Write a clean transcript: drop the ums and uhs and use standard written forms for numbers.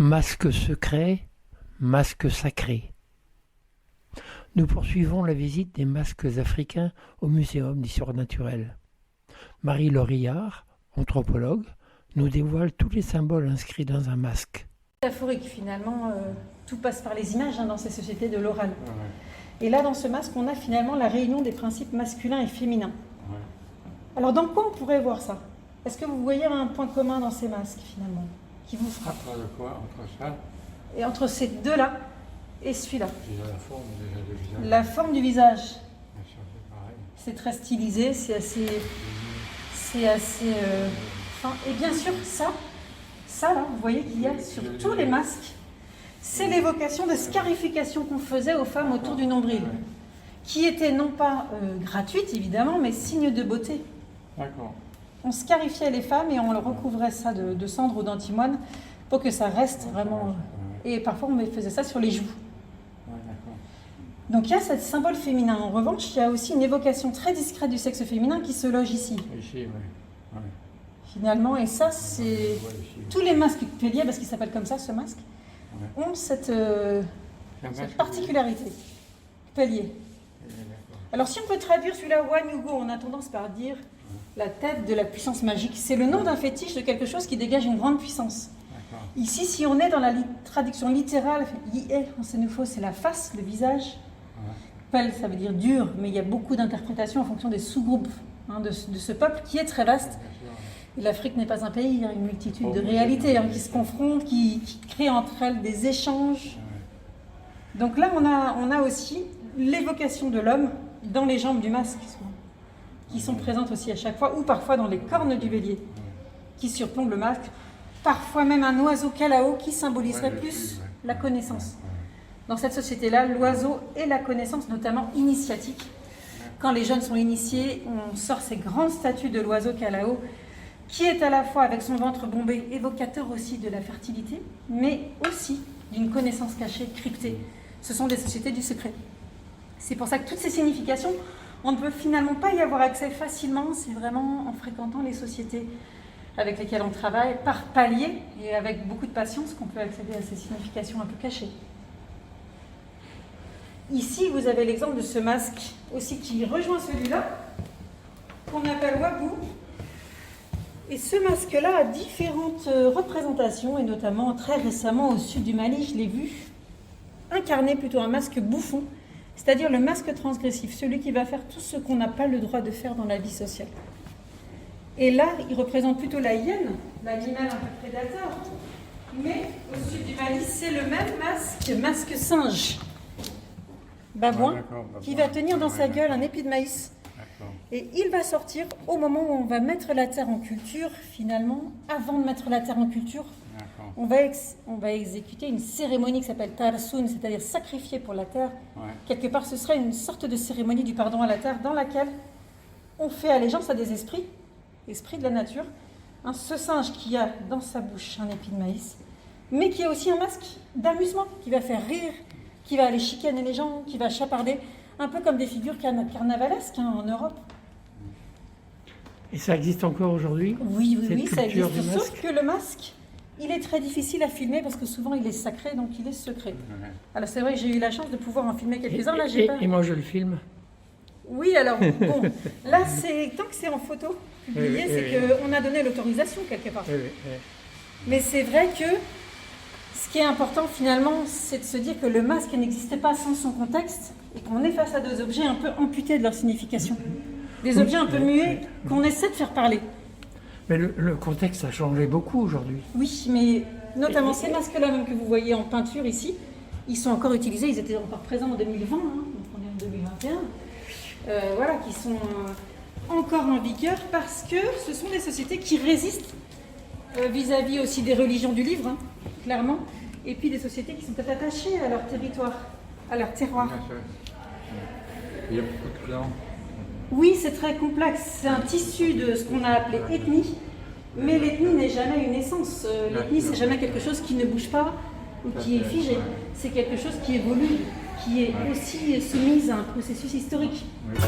Masque secret, masque sacré. Nous poursuivons la visite des masques africains au Muséum d'histoire naturelle. Marie Lorillard, anthropologue, nous dévoile tous les symboles inscrits dans un masque. Métaphorique finalement, tout passe par les images dans ces sociétés de l'oral. Et là dans ce masque on a finalement la réunion des principes masculins et féminins. Alors dans quoi on pourrait voir ça? Est-ce que vous voyez un point commun dans ces masques finalement qui vous frappe? Entre quoi? Entre ça? Et entre ces deux-là et celui-là. Déjà la forme déjà du visage. La forme du visage. Bien sûr, c'est pareil. C'est très stylisé, c'est assez fin. Et bien sûr ça là, vous voyez qu'il y a sur tous les masques, c'est l'évocation de scarification qu'on faisait aux femmes autour du nombril, qui était non pas gratuite évidemment, mais signe de beauté. D'accord. On scarifiait les femmes et on leur recouvrait ça de cendre ou d'antimoine pour que ça reste vraiment... Et parfois on faisait ça sur les joues. Donc il y a ce symbole féminin. En revanche, il y a aussi une évocation très discrète du sexe féminin qui se loge ici. Ici, oui. Ouais. Finalement, et ça c'est... Tous les masques Pellier, parce qu'il s'appelle comme ça ce masque, ont cette particularité. Pellier. Alors si on peut traduire celui-là, Wanyugo, on a tendance par dire la tête de la puissance magique. C'est le nom d'un fétiche de quelque chose qui dégage une grande puissance. Ici, si on est dans la traduction littérale, Yie, en sénoufo, c'est la face, le visage. Pel, ça veut dire dur, mais il y a beaucoup d'interprétations en fonction des sous-groupes de ce peuple qui est très vaste. Et l'Afrique n'est pas un pays, il y a une multitude de réalités qui se confrontent, qui créent entre elles des échanges. Donc là, on a aussi l'évocation de l'homme dans les jambes du masque, qui sont présentes aussi à chaque fois, ou parfois dans les cornes du bélier, qui surplombent le masque. Parfois même un oiseau kalao qui symboliserait plus la connaissance. Dans cette société-là, l'oiseau est la connaissance, notamment initiatique. Quand les jeunes sont initiés, on sort ces grandes statues de l'oiseau kalao, qui est à la fois, avec son ventre bombé, évocateur aussi de la fertilité, mais aussi d'une connaissance cachée, cryptée. Ce sont des sociétés du secret. C'est pour ça que toutes ces significations, on ne peut finalement pas y avoir accès facilement, c'est vraiment en fréquentant les sociétés avec lesquelles on travaille, par palier, et avec beaucoup de patience qu'on peut accéder à ces significations un peu cachées. Ici, vous avez l'exemple de ce masque aussi qui rejoint celui-là, qu'on appelle Wabu. Et ce masque-là a différentes représentations, et notamment très récemment au sud du Mali, je l'ai vu incarner plutôt un masque bouffon, c'est-à-dire le masque transgressif, celui qui va faire tout ce qu'on n'a pas le droit de faire dans la vie sociale. Et là, il représente plutôt la hyène, l'animal un peu prédateur. Mais au sud du Mali, c'est le même masque singe, babouin, qui va tenir dans sa gueule un épi de maïs. Et il va sortir au moment où on va mettre la terre en culture, finalement. Avant de mettre la terre en culture, on va exécuter une cérémonie qui s'appelle Tarsoun, c'est-à-dire sacrifier pour la terre. Quelque part, ce serait une sorte de cérémonie du pardon à la terre dans laquelle on fait allégeance à des esprits de la nature, ce singe qui a dans sa bouche un épi de maïs, mais qui a aussi un masque d'amusement, qui va faire rire, qui va aller chicaner les gens, qui va chaparder, un peu comme des figures carnavalesques en Europe. Et ça existe encore aujourd'hui? Oui, ça existe, sauf que le masque, il est très difficile à filmer parce que souvent il est sacré, donc il est secret. Alors c'est vrai que j'ai eu la chance de pouvoir en filmer quelques-uns. Là, et moi je le filme. Oui, alors, bon, là, tant que c'est en photo publié, c'est qu'on a donné l'autorisation quelque part. Mais c'est vrai que ce qui est important finalement, c'est de se dire que le masque n'existe pas sans son contexte et qu'on est face à des objets un peu amputés de leur signification. Des objets un peu muets qu'on essaie de faire parler. Mais le contexte a changé beaucoup aujourd'hui. Oui, mais notamment ces masques-là même que vous voyez en peinture ici, ils sont encore utilisés, ils étaient encore présents en 2020, donc on est en 2021. Voilà, qui sont encore en vigueur parce que ce sont des sociétés qui résistent vis-à-vis aussi des religions du livre, clairement, et puis des sociétés qui sont attachées à leur territoire, à leur terroir. Il y a beaucoup de clans. Oui, c'est très complexe. C'est un tissu de ce qu'on a appelé ethnie, mais l'ethnie n'est jamais une essence. L'ethnie, c'est jamais quelque chose qui ne bouge pas ou qui est figé. C'est quelque chose qui évolue, qui est aussi soumise à un processus historique. Oui.